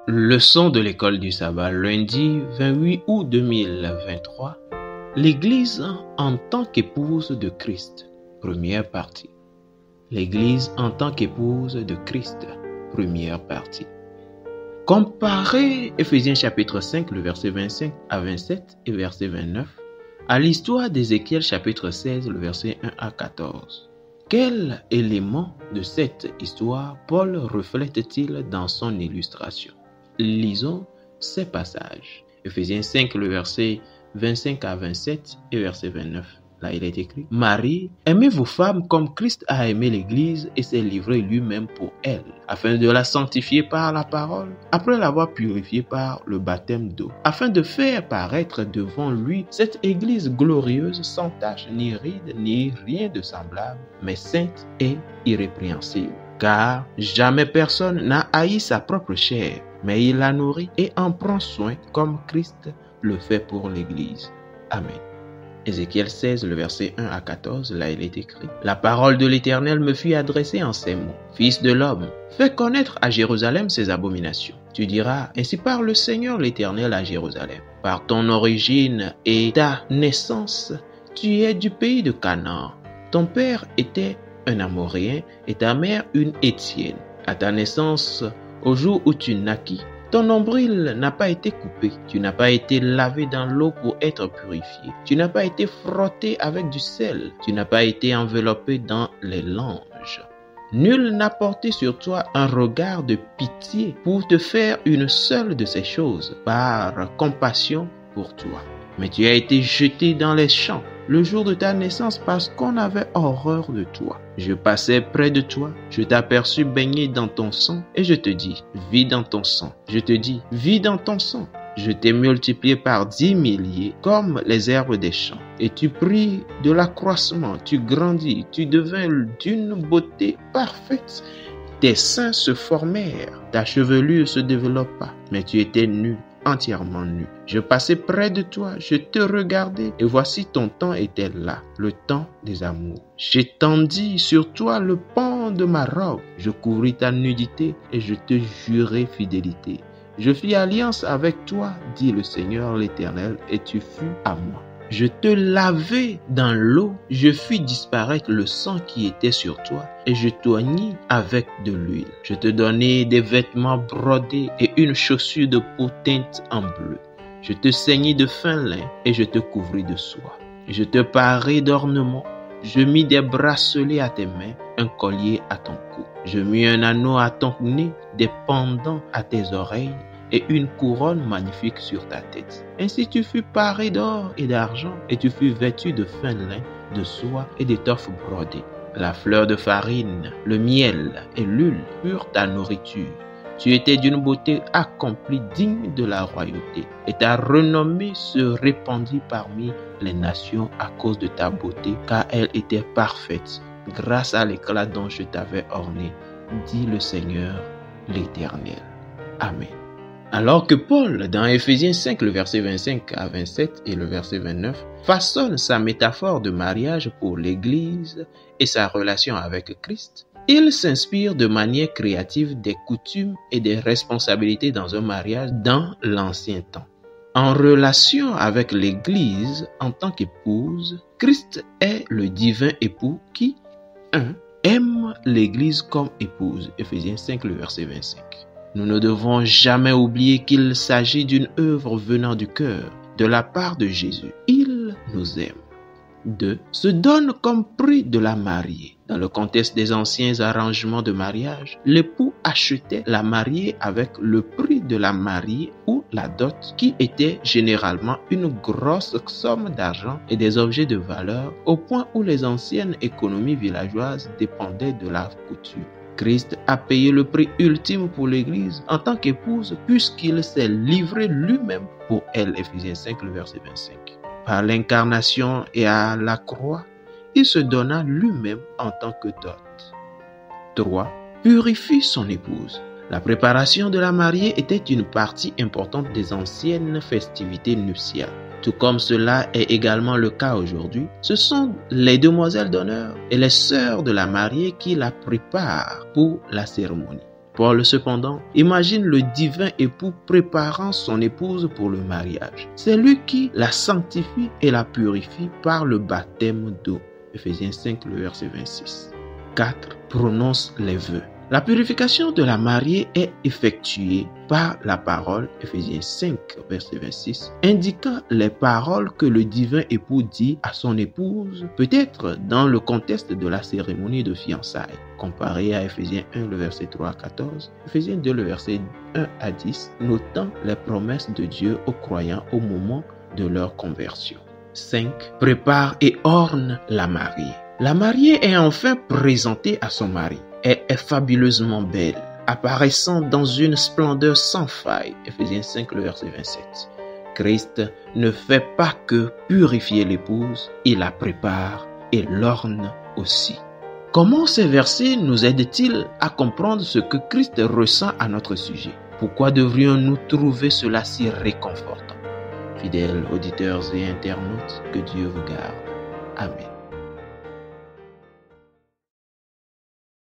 Leçon de l'école du sabbat, lundi 28 août 2023. L'Église en tant qu'épouse de Christ, première partie. L'Église en tant qu'épouse de Christ, première partie. Comparez Éphésiens chapitre 5, le verset 25 à 27 et verset 29, à l'histoire d'Ézéchiel chapitre 16, le verset 1 à 14. Quel élément de cette histoire Paul reflète-t-il dans son illustration? Lisons ces passages. Éphésiens 5, le verset 25 à 27 et verset 29. Là, il est écrit: Marie, aimez vos femmes comme Christ a aimé l'Église et s'est livré lui-même pour elle, afin de la sanctifier par la parole, après l'avoir purifiée par le baptême d'eau, afin de faire paraître devant lui cette Église glorieuse, sans tache, ni ride, ni rien de semblable, mais sainte et irrépréhensible. Car jamais personne n'a haï sa propre chair, mais il la nourrit et en prend soin comme Christ le fait pour l'Église. Amen. Ézéchiel 16, le verset 1 à 14, là il est écrit: La parole de l'Éternel me fut adressée en ces mots. Fils de l'homme, fais connaître à Jérusalem ses abominations. Tu diras: Ainsi parle le Seigneur l'Éternel à Jérusalem. Par ton origine et ta naissance, tu es du pays de Canaan. Ton père était un Amoréen et ta mère une Hétienne. À ta naissance, au jour où tu naquis, ton nombril n'a pas été coupé, tu n'as pas été lavé dans l'eau pour être purifié, tu n'as pas été frotté avec du sel, tu n'as pas été enveloppé dans les langes. Nul n'a porté sur toi un regard de pitié pour te faire une seule de ces choses par compassion pour toi. Mais tu as été jeté dans les champs le jour de ta naissance parce qu'on avait horreur de toi. Je passais près de toi, je t'aperçus baigné dans ton sang et je te dis: vis dans ton sang. Je te dis: vis dans ton sang. Je t'ai multiplié par 10 milliers comme les herbes des champs. Et tu pris de l'accroissement, tu grandis, tu devins d'une beauté parfaite. Tes seins se formèrent, ta chevelure se développa, mais tu étais nu, entièrement nu. Je passais près de toi, je te regardais, et voici ton temps était là, le temps des amours. J'étendis sur toi le pan de ma robe, je couvris ta nudité et je te jurai fidélité. Je fis alliance avec toi, dit le Seigneur l'Éternel, et tu fus à moi. Je te lavai dans l'eau, je fis disparaître le sang qui était sur toi, et je t'oignis avec de l'huile. Je te donnai des vêtements brodés et une chaussure de peau teinte en bleu. Je te ceignis de fin lin et je te couvris de soie. Je te parai d'ornements, je mis des bracelets à tes mains, un collier à ton cou. Je mis un anneau à ton nez, des pendants à tes oreilles, et une couronne magnifique sur ta tête. Ainsi tu fus paré d'or et d'argent, et tu fus vêtu de fin lin, de soie et d'étoffe brodée. La fleur de farine, le miel et l'huile furent ta nourriture. Tu étais d'une beauté accomplie digne de la royauté, et ta renommée se répandit parmi les nations à cause de ta beauté, car elle était parfaite, grâce à l'éclat dont je t'avais orné, dit le Seigneur l'Éternel. Amen. Alors que Paul, dans Éphésiens 5, le verset 25 à 27 et le verset 29, façonne sa métaphore de mariage pour l'Église et sa relation avec Christ, il s'inspire de manière créative des coutumes et des responsabilités dans un mariage dans l'ancien temps. En relation avec l'Église en tant qu'épouse, Christ est le divin époux qui 1. Aime l'Église comme épouse. Éphésiens 5, le verset 25. Nous ne devons jamais oublier qu'il s'agit d'une œuvre venant du cœur, de la part de Jésus. Il nous aime. 2. Se donne comme prix de la mariée. Dans le contexte des anciens arrangements de mariage, l'époux achetait la mariée avec le prix de la mariée ou la dot, qui était généralement une grosse somme d'argent et des objets de valeur, au point où les anciennes économies villageoises dépendaient de la couture. Christ a payé le prix ultime pour l'Église en tant qu'épouse, puisqu'il s'est livré lui-même pour elle. Éphésiens 5, le verset 25. Par l'incarnation et à la croix, il se donna lui-même en tant que dot. 3. Purifie son épouse. La préparation de la mariée était une partie importante des anciennes festivités nuptiales. Tout comme cela est également le cas aujourd'hui, ce sont les demoiselles d'honneur et les sœurs de la mariée qui la préparent pour la cérémonie. Paul, cependant, imagine le divin époux préparant son épouse pour le mariage. C'est lui qui la sanctifie et la purifie par le baptême d'eau. Ephésiens 5, le verset 26. 4. Prononce les vœux. La purification de la mariée est effectuée par la parole, Ephésiens 5, verset 26, indiquant les paroles que le divin époux dit à son épouse, peut-être dans le contexte de la cérémonie de fiançailles, comparé à Ephésiens 1, le verset 3 à 14, Ephésiens 2, le verset 1 à 10, notant les promesses de Dieu aux croyants au moment de leur conversion. 5. Prépare et orne la mariée. La mariée est enfin présentée à son mari. Elle est fabuleusement belle, apparaissant dans une splendeur sans faille. Ephésiens 5, le verset 27. Christ ne fait pas que purifier l'épouse, il la prépare et l'orne aussi. Comment ces versets nous aident-ils à comprendre ce que Christ ressent à notre sujet? Pourquoi devrions-nous trouver cela si réconfortant? Fidèles auditeurs et internautes, que Dieu vous garde. Amen.